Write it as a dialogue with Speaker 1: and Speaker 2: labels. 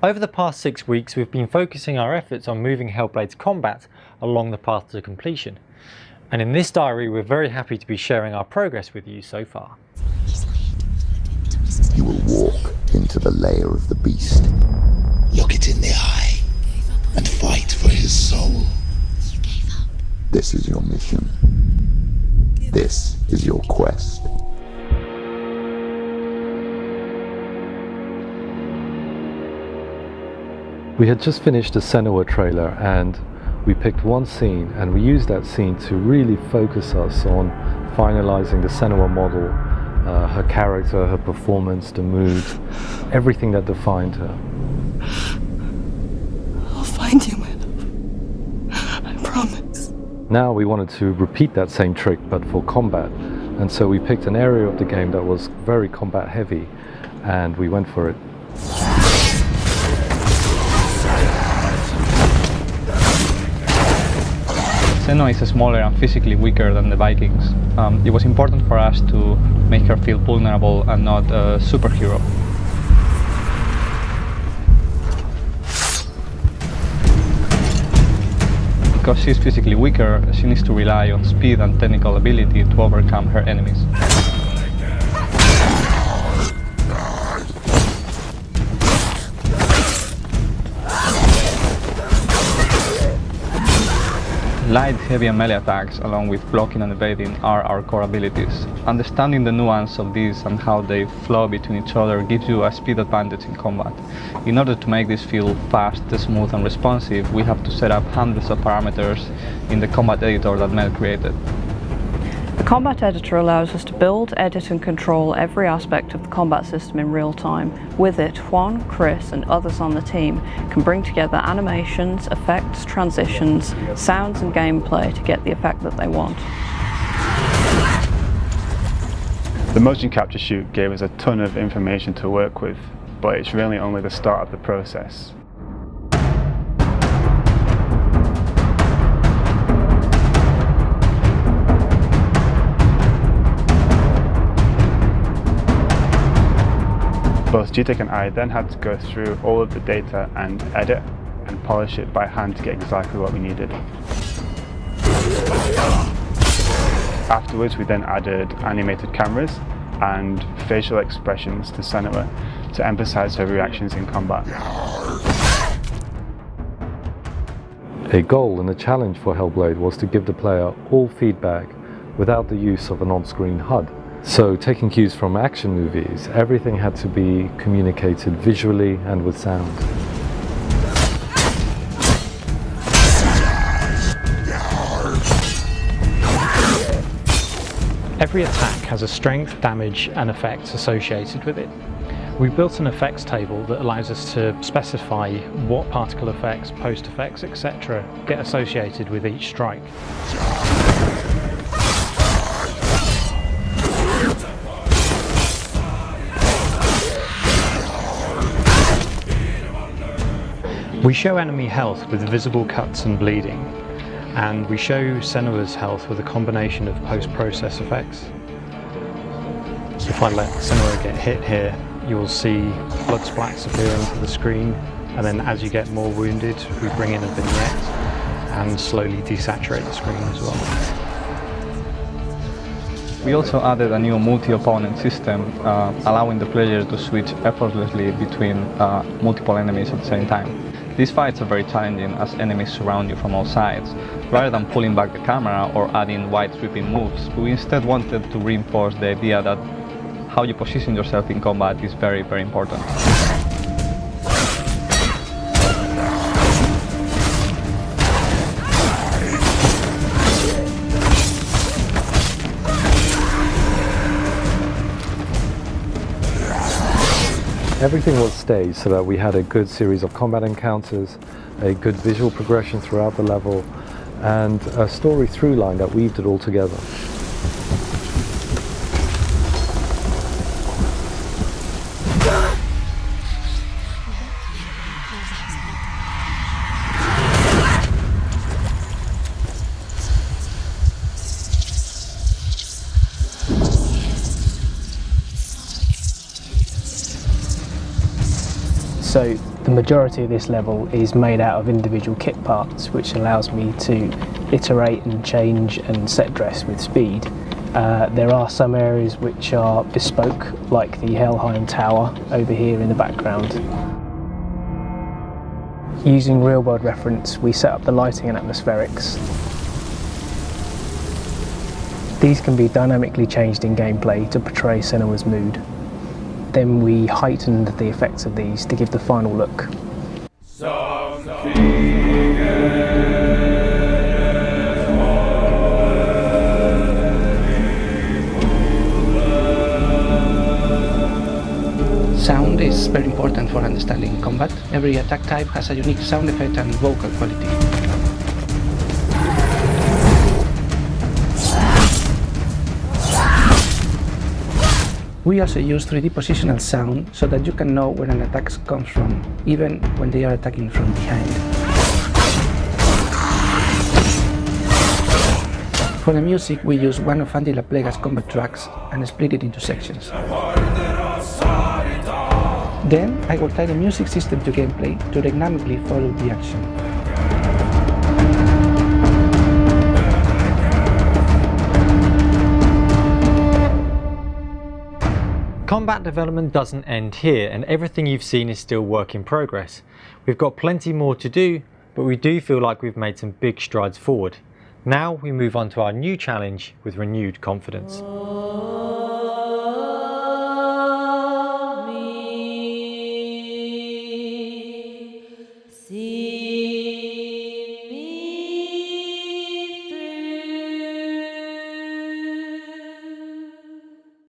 Speaker 1: Over the past 6 weeks, we've been focusing our efforts on moving Hellblade's combat along the path to completion. And in this diary, we're very happy to be sharing our progress with you so far.
Speaker 2: You will walk into the lair of the beast.
Speaker 3: Look it in the eye and fight for his soul.
Speaker 2: This is your mission. This is your quest.
Speaker 4: We had just finished the Senua trailer and we picked one scene and we used that scene to really focus us on finalizing the Senua model, her character, her performance, the mood, everything that defined her.
Speaker 5: I'll find you, my love. I promise.
Speaker 4: Now we wanted to repeat that same trick but for combat, and so we picked an area of the game that was very combat heavy and we went for it.
Speaker 6: Senua is smaller and physically weaker than the Vikings. It was important for us to make her feel vulnerable and not a superhero. Because she's physically weaker, she needs to rely on speed and technical ability to overcome her enemies. Light, heavy and melee attacks, along with blocking and evading, are our core abilities. Understanding the nuance of these and how they flow between each other gives you a speed advantage in combat. In order to make this feel fast, smooth and responsive, we have to set up hundreds of parameters in the combat editor that Mel created.
Speaker 7: The combat editor allows us to build, edit and control every aspect of the combat system in real time. With it, Juan, Chris and others on the team can bring together animations, effects, transitions, sounds and gameplay to get the effect that they want.
Speaker 8: The motion capture shoot gave us a ton of information to work with, but it's really only the start of the process. Both GTEC and I then had to go through all of the data and edit and polish it by hand to get exactly what we needed. Afterwards, we then added animated cameras and facial expressions to Senua to emphasize her reactions in combat.
Speaker 4: A goal and a challenge for Hellblade was to give the player all feedback without the use of an on-screen HUD. So, taking cues from action movies, everything had to be communicated visually and with sound.
Speaker 1: Every attack has a strength, damage and effects associated with it. We built an effects table that allows us to specify what particle effects, post effects, etc. get associated with each strike. We show enemy health with visible cuts and bleeding, and we show Senua's health with a combination of post-process effects. So if I let Senua get hit here, you'll see blood splats appear onto the screen, and then as you get more wounded, we bring in a vignette and slowly desaturate the screen as well.
Speaker 6: We also added a new multi-opponent system, allowing the player to switch effortlessly between multiple enemies at the same time. These fights are very challenging as enemies surround you from all sides. Rather than pulling back the camera or adding wide sweeping moves, we instead wanted to reinforce the idea that how you position yourself in combat is very, very important.
Speaker 4: Everything was staged so that we had a good series of combat encounters, a good visual progression throughout the level, and a story through line that weaved it all together.
Speaker 9: So The majority of this level is made out of individual kit parts, which allows me to iterate and change and set dress with speed. There are some areas which are bespoke, like the Helheim Tower over here in the background. Using real-world reference, we set up the lighting and atmospherics. These can be dynamically changed in gameplay to portray Senua's mood. Then we heightened the effects of these to give the final look.
Speaker 10: Sound is very important for understanding combat. Every attack type has a unique sound effect and vocal quality. We also use 3D positional sound so that you can know where an attack comes from, even when they are attacking from behind. For the music, we use one of Andy LaPlega's combat tracks and split it into sections. Then I will tie the music system to gameplay to dynamically follow the action.
Speaker 11: Combat development doesn't end here, and everything you've seen is still work in progress. We've got plenty more to do, but we do feel like we've made some big strides forward. Now we move on to our new challenge with renewed confidence.